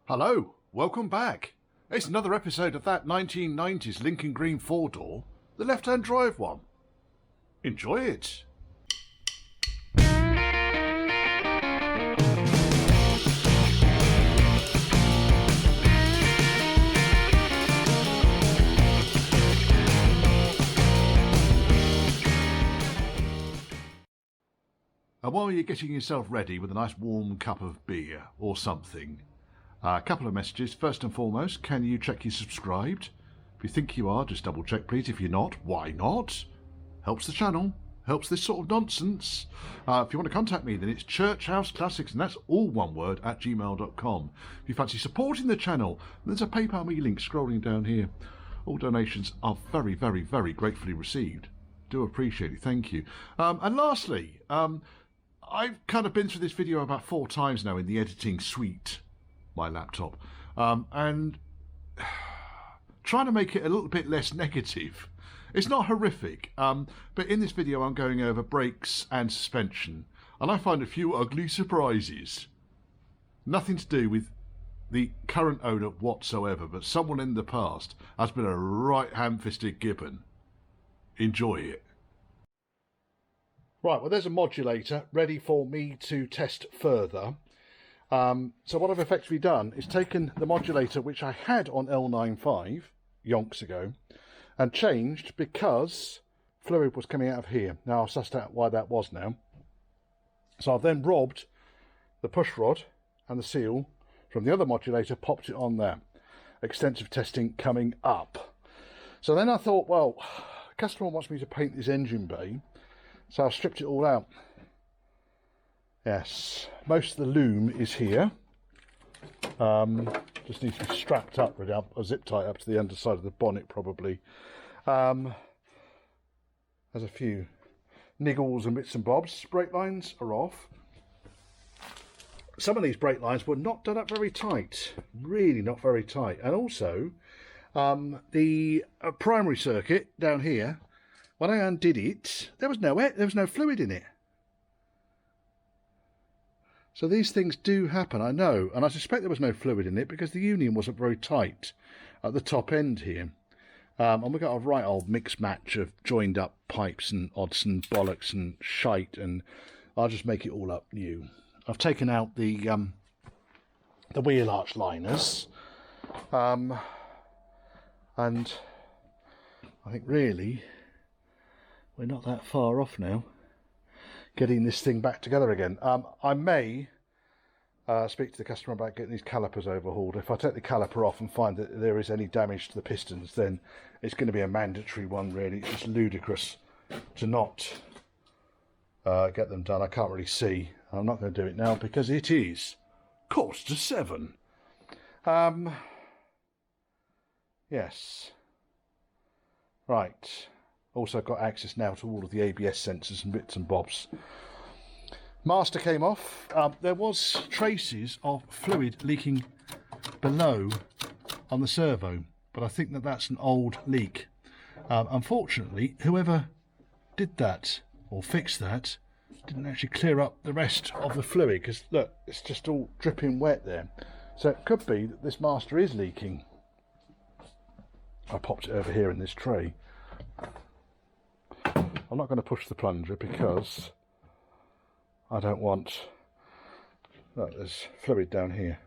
Hello, welcome back. It's another episode of that 1990s Lincoln Green 4-door, the left-hand drive one. Enjoy it. And while you're getting yourself ready with a nice warm cup of beer or something, a couple of messages. First and foremost, can you check you're subscribed? If you think you are, just double check please. If you're not, why not? Helps the channel, helps this sort of nonsense. If you want to contact me, then it's churchhouseclassics, and that's all one word, @gmail.com. If you fancy supporting the channel, there's a PayPal me link scrolling down here. All donations are very, very, very gratefully received. Do appreciate it, thank you. And lastly, I've kind of been through this video about 4 times now in the editing suite, my laptop, and trying to make it a little bit less negative. It's not horrific, but in this video I'm going over brakes and suspension, and I find a few ugly surprises. Nothing to do with the current owner whatsoever, but someone in the past has been a right ham-fisted gibbon. Enjoy it. Right, well there's a modulator ready for me to test further. So what I've effectively done is taken the modulator which I had on L95 yonks ago and changed because fluid was coming out of here. Now I've sussed out why that was now. So I've then robbed the push rod and the seal from the other modulator, popped it on there. Extensive testing coming up. So then I thought, well, the customer wants me to paint this engine bay, so I've stripped it all out. Yes, most of the loom is here. Just needs to be strapped up, really, or zip tight up to the underside of the bonnet probably. There's a few niggles and bits and bobs. Brake lines are off. Some of these brake lines were not done up very tight, really not very tight. And also, the primary circuit down here, when I undid it, there was no fluid in it. So these things do happen, I know, and I suspect there was no fluid in it because the union wasn't very tight at the top end here. And we've got a right old mixed match of joined up pipes and odds and bollocks and shite, and I'll just make it all up new. I've taken out the wheel arch liners, and I think really we're not that far off now getting this thing back together again. I may speak to the customer about getting these calipers overhauled. If I take the caliper off and find that there is any damage to the pistons, then it's going to be a mandatory one, really. It's just ludicrous to not get them done. I can't really see. I'm not going to do it now because it is 7:15. Yes. Right. Also got access now to all of the ABS sensors and bits and bobs. Master came off. There was traces of fluid leaking below on the servo, but I think that that's an old leak. Unfortunately, whoever did that or fixed that didn't actually clear up the rest of the fluid, because look, it's just all dripping wet there. So it could be that this master is leaking. I popped it over here in this tray. I'm not going to push the plunger because I don't want... Look, there's fluid down here.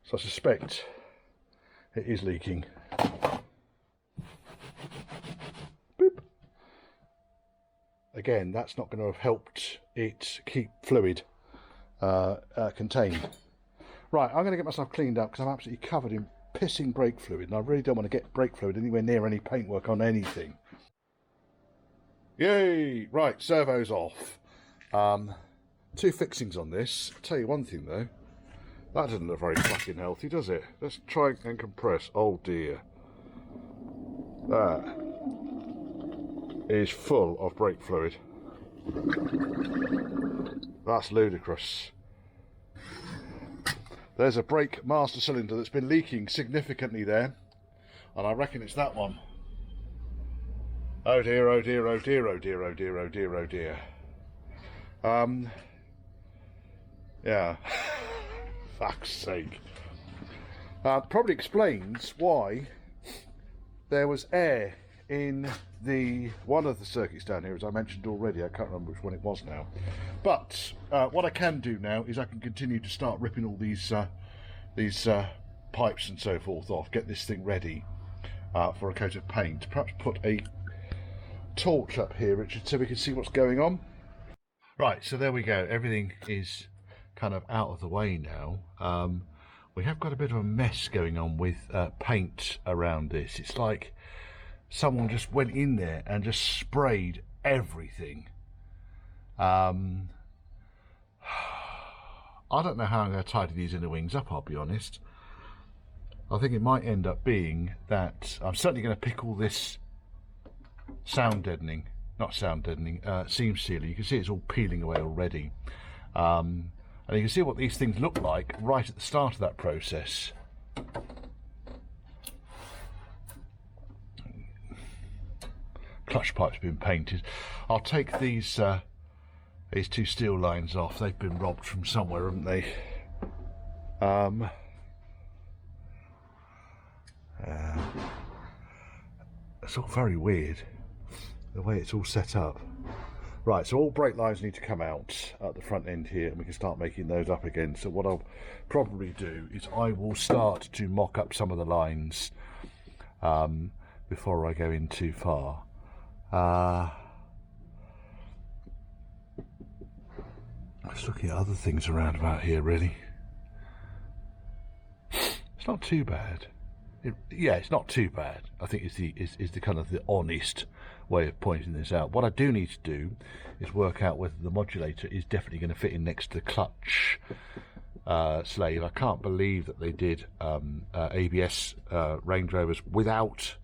So I suspect it is leaking. Boop. Again, that's not going to have helped it keep fluid contained. Right, I'm going to get myself cleaned up because I'm absolutely covered in pissing brake fluid, and I really don't want to get brake fluid anywhere near any paintwork on anything. Yay! Right, servo's off. 2 fixings on this. I'll tell you one thing though, that doesn't look very fucking healthy, does it? Let's try and compress. Oh dear. That is full of brake fluid. That's ludicrous. There's a brake master cylinder that's been leaking significantly there, and I reckon it's that one. Oh dear, oh dear, oh dear, oh dear, oh dear, oh dear, oh dear. Yeah. fuck's sake. Probably explains why there was air in one of the circuits down here, as I mentioned already. I can't remember which one it was now. But what I can do now is I can continue to start ripping all these pipes and so forth off, get this thing ready for a coat of paint. Perhaps put a torch up here, Richard, so we can see what's going on. Right, so there we go. Everything is kind of out of the way now. We have got a bit of a mess going on with paint around this. It's like someone just went in there and just sprayed everything. I don't know how I'm going to tidy these inner wings up, I'll be honest. I think it might end up being that I'm certainly going to pick all this seam sealer. You can see it's all peeling away already. And you can see what these things look like right at the start of that process. Clutch pipe's been painted. I'll take these two steel lines off. They've been robbed from somewhere, haven't they? It's all very weird, the way it's all set up. Right, so all brake lines need to come out at the front end here, and we can start making those up again. So what I'll probably do is I will start to mock up some of the lines before I go in too far. Just looking at other things around about here, really. It's not too bad. Yeah, it's not too bad. I think is the kind of the honest way of pointing this out. What I do need to do is work out whether the modulator is definitely going to fit in next to the clutch slave. I can't believe that they did ABS Range Rovers without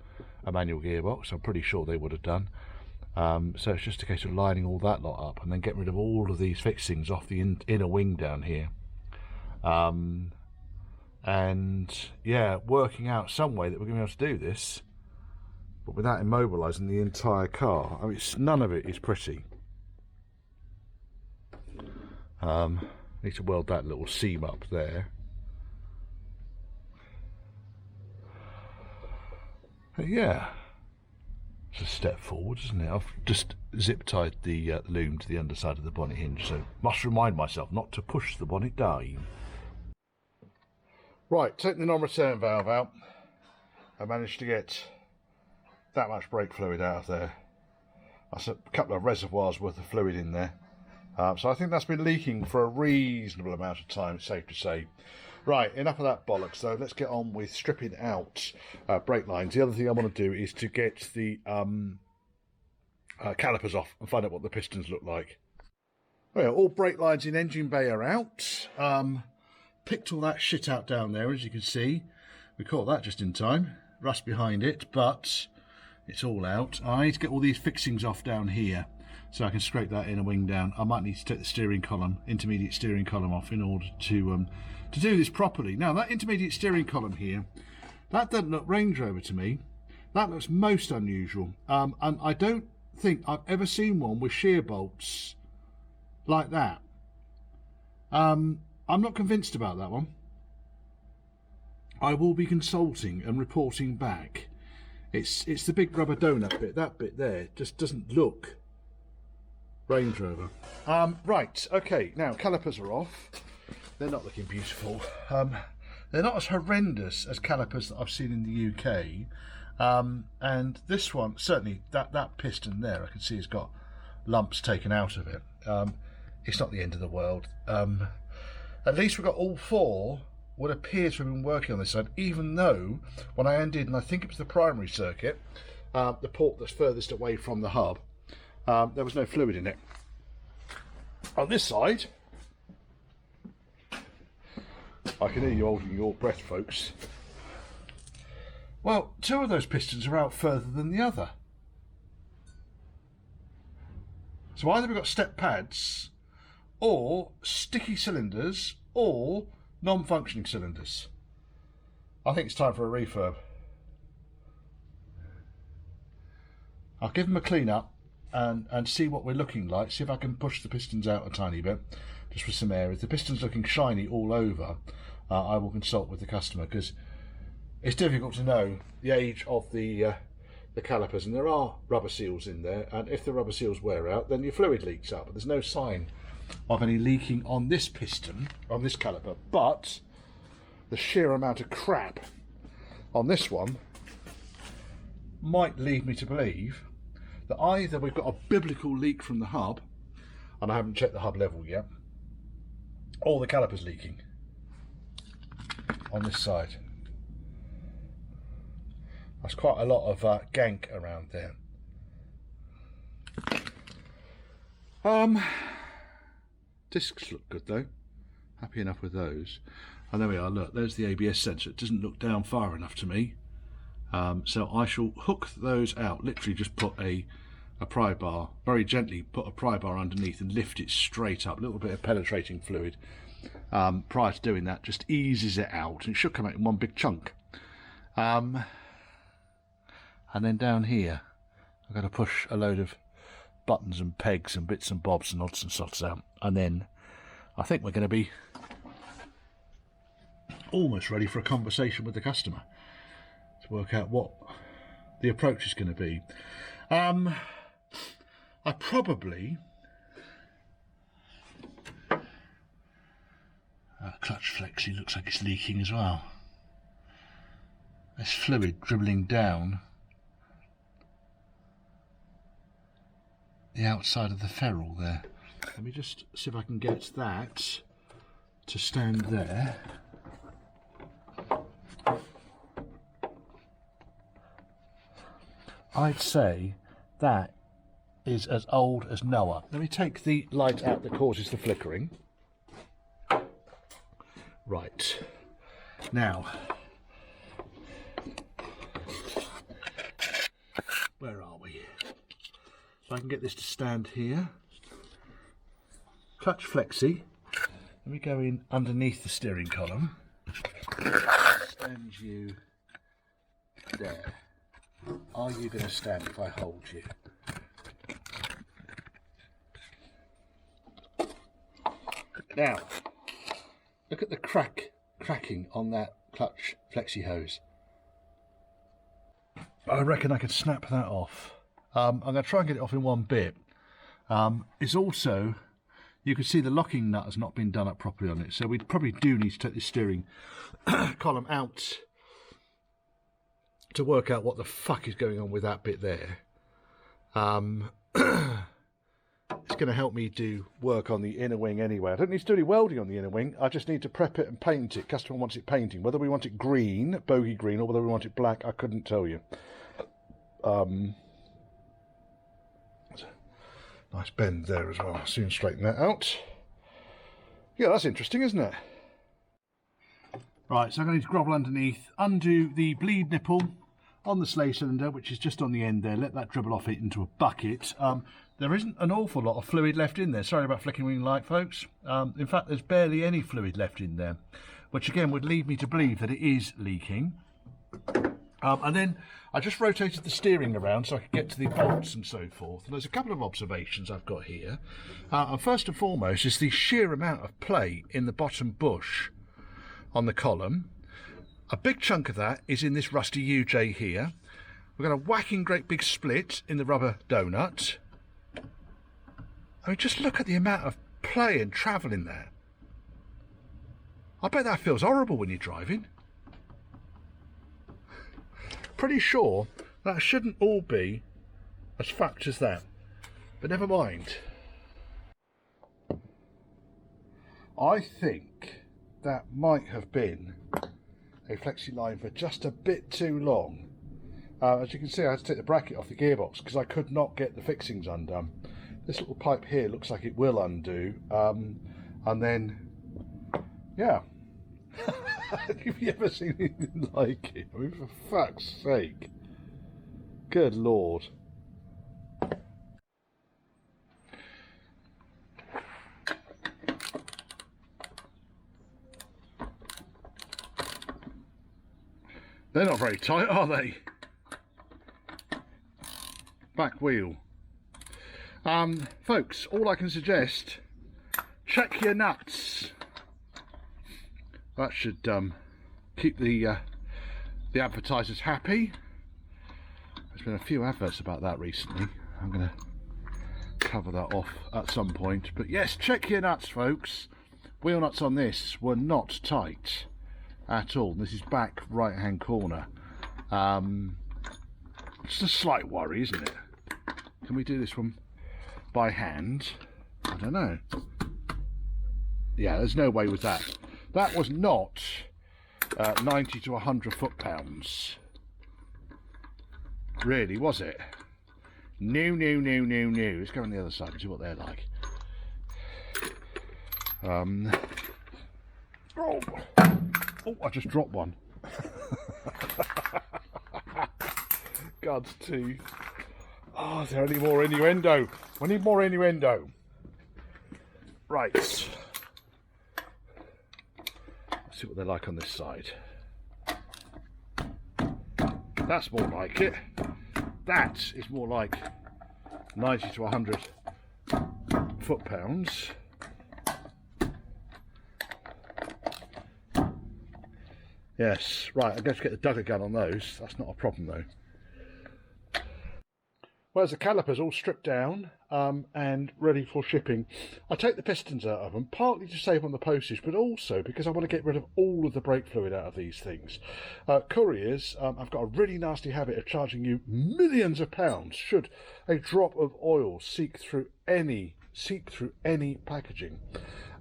a manual gearbox. I'm pretty sure they would have done. So it's just a case of lining all that lot up and then getting rid of all of these fixings off the inner wing down here. And yeah, working out some way that we're going to be able to do this, but without immobilising the entire car. I mean, none of it is pretty. Need to weld that little seam up there. But yeah, it's a step forward, isn't it? I've just zip tied the loom to the underside of the bonnet hinge, so must remind myself not to push the bonnet down. Right, taking the non-return valve out, I managed to get that much brake fluid out of there. That's a couple of reservoirs worth of fluid in there. So I think that's been leaking for a reasonable amount of time, it's safe to say. Right, enough of that bollocks though. Let's get on with stripping out brake lines. The other thing I want to do is to get the calipers off and find out what the pistons look like. Well, all brake lines in engine bay are out. Picked all that shit out down there, as you can see. We caught that just in time. Rust behind it, but it's all out. I need to get all these fixings off down here so I can scrape that inner wing down. I might need to take the steering column, intermediate steering column off in order to do this properly. Now, that intermediate steering column here, that doesn't look Range Rover to me. That looks most unusual. And I don't think I've ever seen one with shear bolts like that. I'm not convinced about that one. I will be consulting and reporting back. It's the big rubber donut bit. That bit there just doesn't look Range Rover. Right, okay, now calipers are off. They're not looking beautiful. They're not as horrendous as calipers that I've seen in the UK. And this one, certainly that piston there, I can see has got lumps taken out of it. It's not the end of the world. At least we've got all four what appears to have been working on this side, even though when I undid, and I think it was the primary circuit, the port that's furthest away from the hub, there was no fluid in it. On this side, I can hear you holding your breath, folks. Well, two of those pistons are out further than the other. So either we've got step pads, or sticky cylinders, or non-functioning cylinders. I think it's time for a refurb. I'll give them a clean up and see what we're looking like, see if I can push the pistons out a tiny bit. just with some air. If the piston's looking shiny all over, I will consult with the customer, because it's difficult to know the age of the calipers, and there are rubber seals in there, and if the rubber seals wear out, then your fluid leaks up. But there's no sign of any leaking on this piston, on this caliper, but the sheer amount of crap on this one might lead me to believe that either we've got a biblical leak from the hub, and I haven't checked the hub level yet, or the caliper's leaking on this side. That's quite a lot of gank around there. Discs look good though. Happy enough with those. And there we are, look, there's the ABS sensor. It doesn't look down far enough to me. So I shall hook those out, literally just put a pry bar, very gently put a pry bar underneath and lift it straight up. A little bit of penetrating fluid prior to doing that just eases it out, and it should come out in one big chunk. And then down here I've got to push a load of buttons and pegs and bits and bobs and odds and sods out, and then I think we're going to be almost ready for a conversation with the customer to work out what the approach is going to be. I probably clutch flexi looks like it's leaking as well. There's fluid dribbling down the outside of the ferrule there. Let me just see if I can get that to stand there. I'd say that is as old as Noah. Let me take the light out that causes the flickering. Right. Now, where are we? So I can get this to stand here. Clutch flexi. Let me go in underneath the steering column. Stand you there. Are you going to stand if I hold you? Now, look at the cracking on that clutch flexi hose. I reckon I could snap that off. I'm going to try and get it off in one bit. It's also, you can see the locking nut has not been done up properly on it, so we probably do need to take this steering column out to work out what the fuck is going on with that bit there. It's going to help me do work on the inner wing anyway. I don't need to do any welding on the inner wing. I just need to prep it and paint it. Customer wants it painting. Whether we want it green, bogey green, or whether we want it black, I couldn't tell you. Nice bend there as well. I'll soon straighten that out. Yeah, that's interesting, isn't it? Right, so I'm going to grovel underneath, undo the bleed nipple on the sleigh cylinder, which is just on the end there. Let that dribble off it into a bucket. There isn't an awful lot of fluid left in there. Sorry about flickering light, folks. In fact, there's barely any fluid left in there, which again would lead me to believe that it is leaking. And then I just rotated the steering around so I could get to the bolts and so forth. And there's a couple of observations I've got here. And first and foremost is the sheer amount of play in the bottom bush on the column. A big chunk of that is in this rusty UJ here. We've got a whacking great big split in the rubber donut. I mean, just look at the amount of play and travel in there. I bet that feels horrible when you're driving. Pretty sure that shouldn't all be as fucked as that, but never mind. I think that might have been a flexi line for just a bit too long. As you can see, I had to take the bracket off the gearbox because I could not get the fixings undone. This little pipe here looks like it will undo, and then, yeah. Have you ever seen anything like it? I mean, for fuck's sake. Good Lord. They're not very tight, are they? Back wheel. Folks, all I can suggest, check your nuts. That should keep the advertisers happy. There's been a few adverts about that recently. I'm going to cover that off at some point. But yes, check your nuts, folks. Wheel nuts on this were not tight at all. This is back right hand corner. It's a slight worry, isn't it? Can we do this one by hand? I don't know. Yeah, there's no way with that. That was not 90 to 100 foot-pounds. Really, was it? No, no, no, no, no. Let's go on the other side and see what they're like. Oh, I just dropped one. God's teeth. Oh, is there any more innuendo? We need more innuendo. Right. Let's see what they're like on this side. That's more like it. That is more like 90 to 100 foot-pounds. Yes, right, I'm going to get the dugger gun on those. That's not a problem though. Whereas the caliper's all stripped down and ready for shipping. I take the pistons out of them, partly to save on the postage, but also because I want to get rid of all of the brake fluid out of these things. Couriers, I've got a really nasty habit of charging you millions of pounds should a drop of oil seep through any packaging.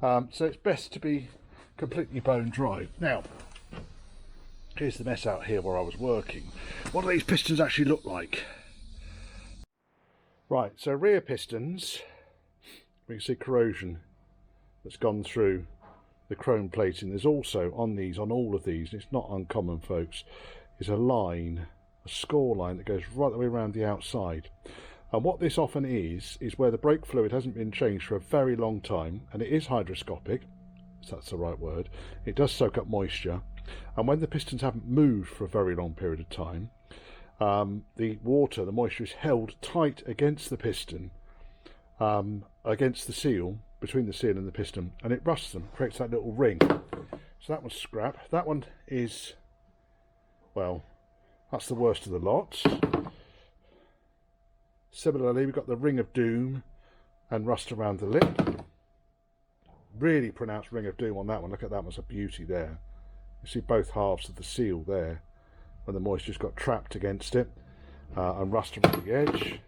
So it's best to be completely bone dry. Now, here's the mess out here where I was working. What do these pistons actually look like? Right, so rear pistons, we can see corrosion that's gone through the chrome plating. There's also on all of these, and it's not uncommon, folks, is a line, a score line that goes right the way around the outside. And what this often is where the brake fluid hasn't been changed for a very long time, and it is hygroscopic, if that's the right word. It does soak up moisture, and when the pistons haven't moved for a very long period of time, the moisture is held tight against the piston, against the seal, between the seal and the piston, and it rusts them, creates that little ring. So that one's scrap. That one is, well, that's the worst of the lot. Similarly, we've got the ring of doom and rust around the lip. Really pronounced ring of doom on that one. Look at that one's a beauty there. You see both halves of the seal there, when the moisture's got trapped against it, and rust around the edge.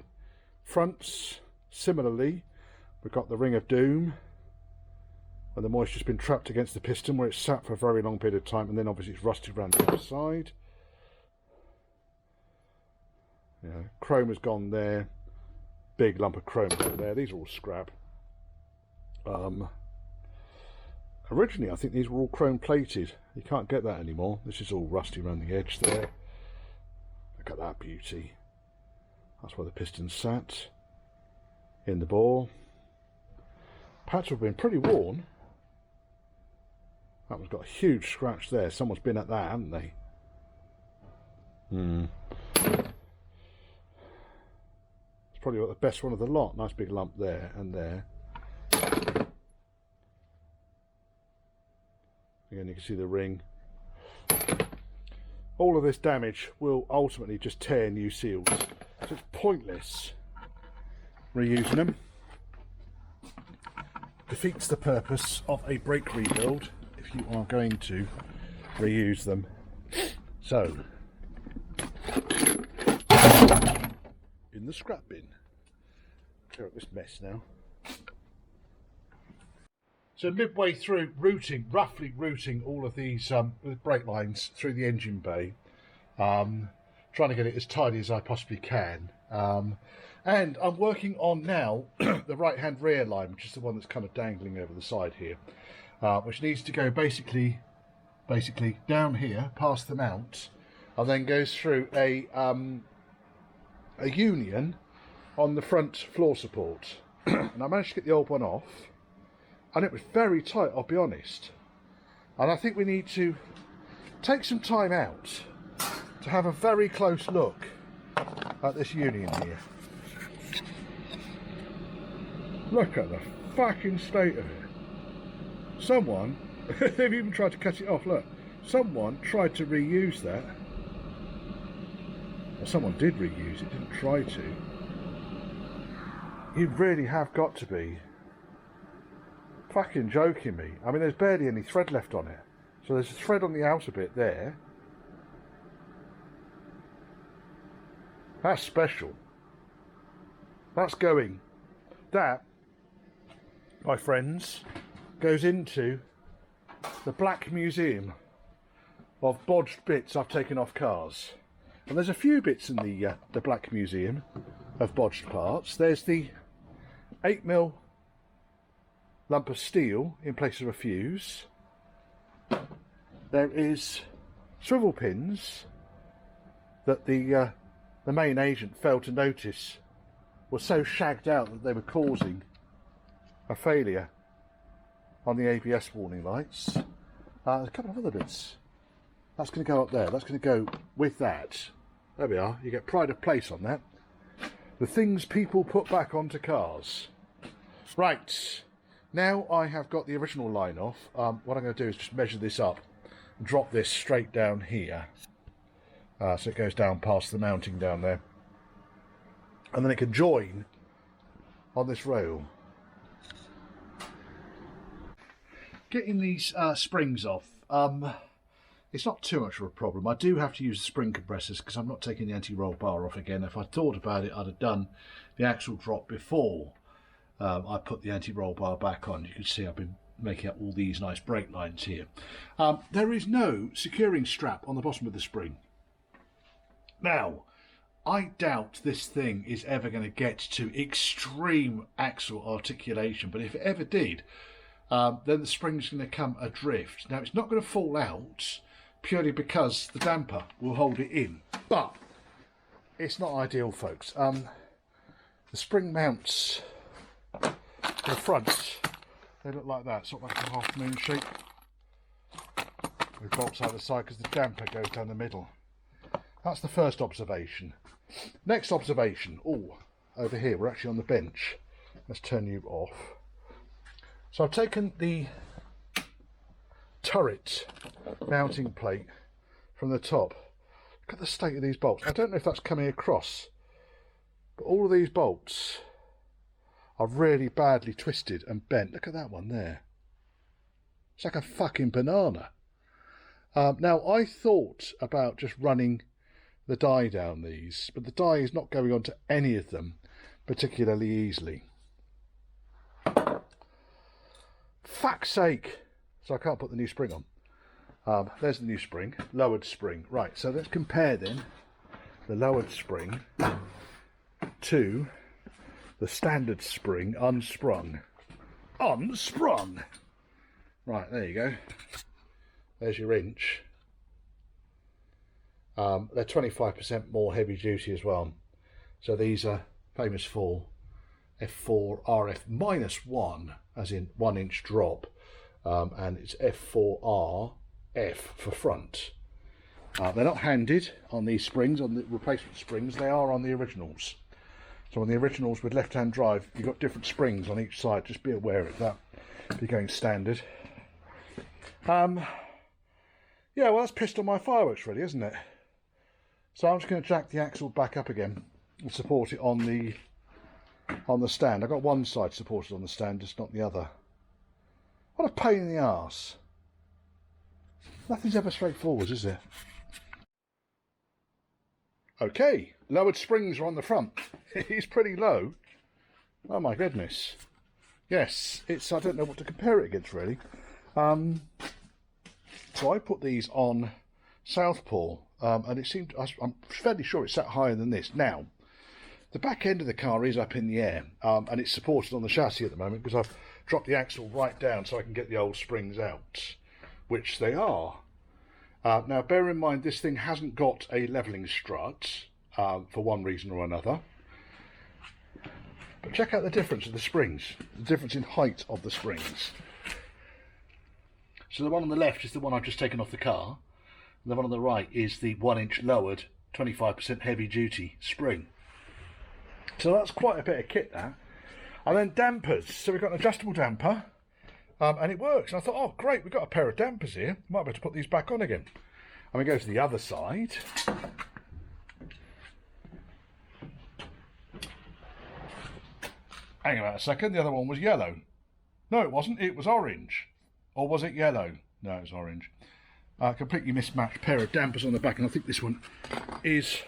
Fronts, similarly, we've got the ring of doom, when the moisture's been trapped against the piston where it's sat for a very long period of time, and then obviously it's rusted around the outside. Yeah, chrome has gone there, big lump of chrome over there. These are all scrap. Originally, I think these were all chrome plated. You can't get that anymore. This is all rusty around the edge there. Look at that beauty. That's where the piston sat, in the bore. Pads have been pretty worn. That one's got a huge scratch there. Someone's been at that, haven't they? It's probably got the best one of the lot. Nice big lump there and there. Again, you can see the ring. All of this damage will ultimately just tear new seals, so it's pointless reusing them. Defeats the purpose of a brake rebuild if you are going to reuse them. So, in the scrap bin. Clear up this mess now. So midway through roughly routing all of these brake lines through the engine bay, trying to get it as tidy as I possibly can. And I'm working on now the right-hand rear line, which is the one that's kind of dangling over the side here, which needs to go basically down here past the mount, and then goes through a union on the front floor support. And I managed to get the old one off. And it was very tight, I'll be honest. And I think we need to take some time out to have a very close look at this union here. Look at the fucking state of it. Someone, they've even tried to cut it off, look. Someone tried to reuse that. Well, someone did reuse it, didn't try to. You really have got to be fucking joking me. I mean, there's barely any thread left on it. So there's a thread on the outer bit there. That's special. That's going. That, my friends, goes into the Black Museum of bodged bits I've taken off cars. And there's a few bits in the Black Museum of bodged parts. There's the 8mm lump of steel in place of a fuse. There is swivel pins that the main agent failed to notice were so shagged out that they were causing a failure on the ABS warning lights. There's a couple of other bits. That's going to go up there. That's going to go with that. There we are. You get pride of place on that. The things people put back onto cars. Right. Now I have got the original line off. What I'm going to do is just measure this up and drop this straight down here. So it goes down past the mounting down there. And then it can join on this rail. Getting these springs off, it's not too much of a problem. I do have to use the spring compressors because I'm not taking the anti-roll bar off again. If I thought about it, I'd have done the axle drop before I put the anti-roll bar back on. You can see I've been making up all these nice brake lines here. There is no securing strap on the bottom of the spring. Now, I doubt this thing is ever going to get to extreme axle articulation, but if it ever did, then the spring's going to come adrift. Now, it's not going to fall out purely because the damper will hold it in, but it's not ideal, folks. The spring mounts to the front, they look like that, sort of like a half moon shape, with bolts out the side because the damper goes down the middle. That's the first observation. Next observation, over here, we're actually on the bench. Let's turn you off. So I've taken the turret mounting plate from the top. Look at the state of these bolts. I don't know if that's coming across, but all of these bolts are really badly twisted and bent. Look at that one there. It's like a fucking banana. Now, I thought about just running the die down these, but the die is not going onto any of them particularly easily. Fuck's sake! So I can't put the new spring on. There's the new spring, lowered spring. Right, so let's compare then the lowered spring to the standard spring unsprung. Unsprung! Right, there you go. There's your inch. They're 25% more heavy duty as well. So these are famous for F4 RF -1, as in 1 inch drop, and it's F4R F for front. They're not handed on these springs, on the replacement springs. They are on the originals. So on the originals with left-hand drive, you've got different springs on each side. Just be aware of that if you're going standard. Yeah, well, that's pissed on my fireworks really, isn't it? So I'm just going to jack the axle back up again and support it on the stand. I've got one side supported on the stand, just not the other. What a pain in the arse. Nothing's ever straightforward, is it? Okay, lowered springs are on the front. It's pretty low. Oh my goodness. Yes, I don't know what to compare it against really. So I put these on southpaw, and it seemed, I'm fairly sure it's sat higher than this. Now, the back end of the car is up in the air, and it's supported on the chassis at the moment because I've dropped the axle right down so I can get the old springs out, which they are. Now, bear in mind, this thing hasn't got a levelling strut for one reason or another. But check out the difference of the springs, the difference in height of the springs. So the one on the left is the one I've just taken off the car. And the one on the right is the 1 inch lowered, 25% heavy duty spring. So that's quite a bit of kit there. And then dampers. So we've got an adjustable damper And it works. And I thought, oh, great, we've got a pair of dampers here. Might be able to put these back on again. And we go to the other side. Hang on a second, the other one was yellow. No, it wasn't, it was orange. Or was it yellow? No, it was orange. Completely mismatched pair of dampers on the back, and I think this one is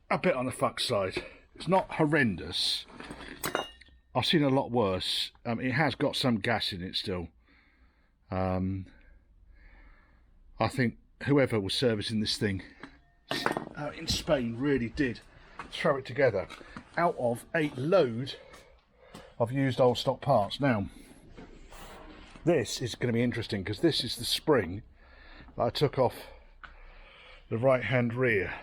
a bit on the fuck side. It's not horrendous. I've seen a lot worse. It has got some gas in it still. I think whoever was servicing this thing in Spain really did throw it together out of a load of used old stock parts. Now, this is going to be interesting because this is the spring that I took off the right hand rear.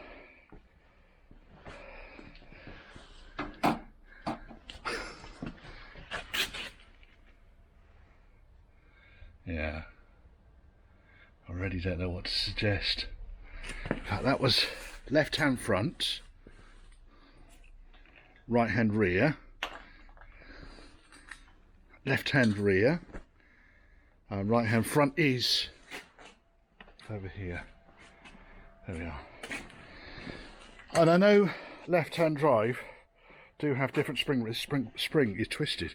Yeah, I really don't know what to suggest. In fact, that was left hand front, right hand rear, left hand rear, right hand front is over here. There we are. And I know left hand drive do have different spring is twisted.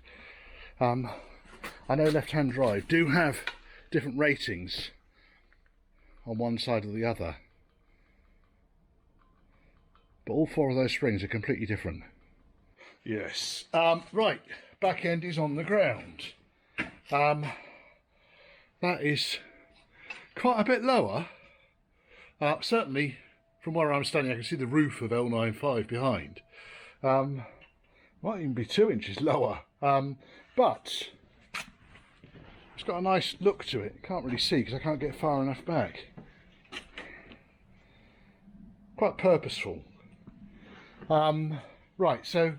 I know left hand drive do have different ratings on one side or the other, but all four of those springs are completely different. Yes. Right, back end is on the ground. That is quite a bit lower. Certainly from where I'm standing I can see the roof of L95 behind. Might even be 2 inches lower, but it's got a nice look to it. Can't really see because I can't get far enough back. Quite purposeful. Right, so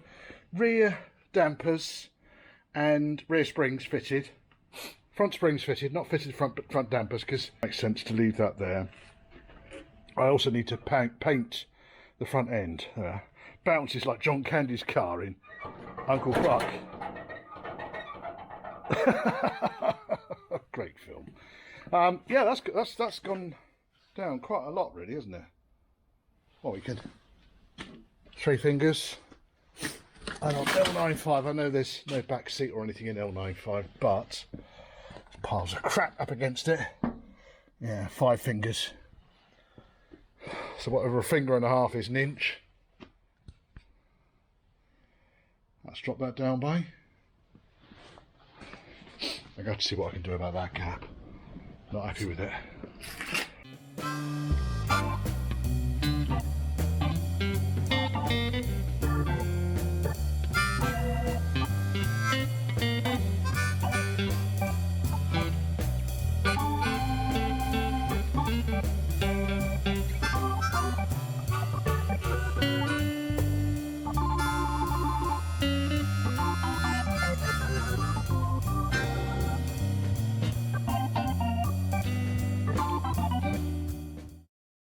rear dampers and rear springs fitted. Front springs fitted, not fitted front dampers because it makes sense to leave that there. I also need to paint the front end. Bounces like John Candy's car in Uncle Buck. Great film. Yeah, that's gone down quite a lot, really, hasn't it? Well, we could 3 fingers. And on L95, I know there's no back seat or anything in L95, but there's piles of crap up against it. Yeah, 5 fingers. So whatever a finger and a half is an inch. Let's drop that down by. I got to see what I can do about that gap. Not happy with it.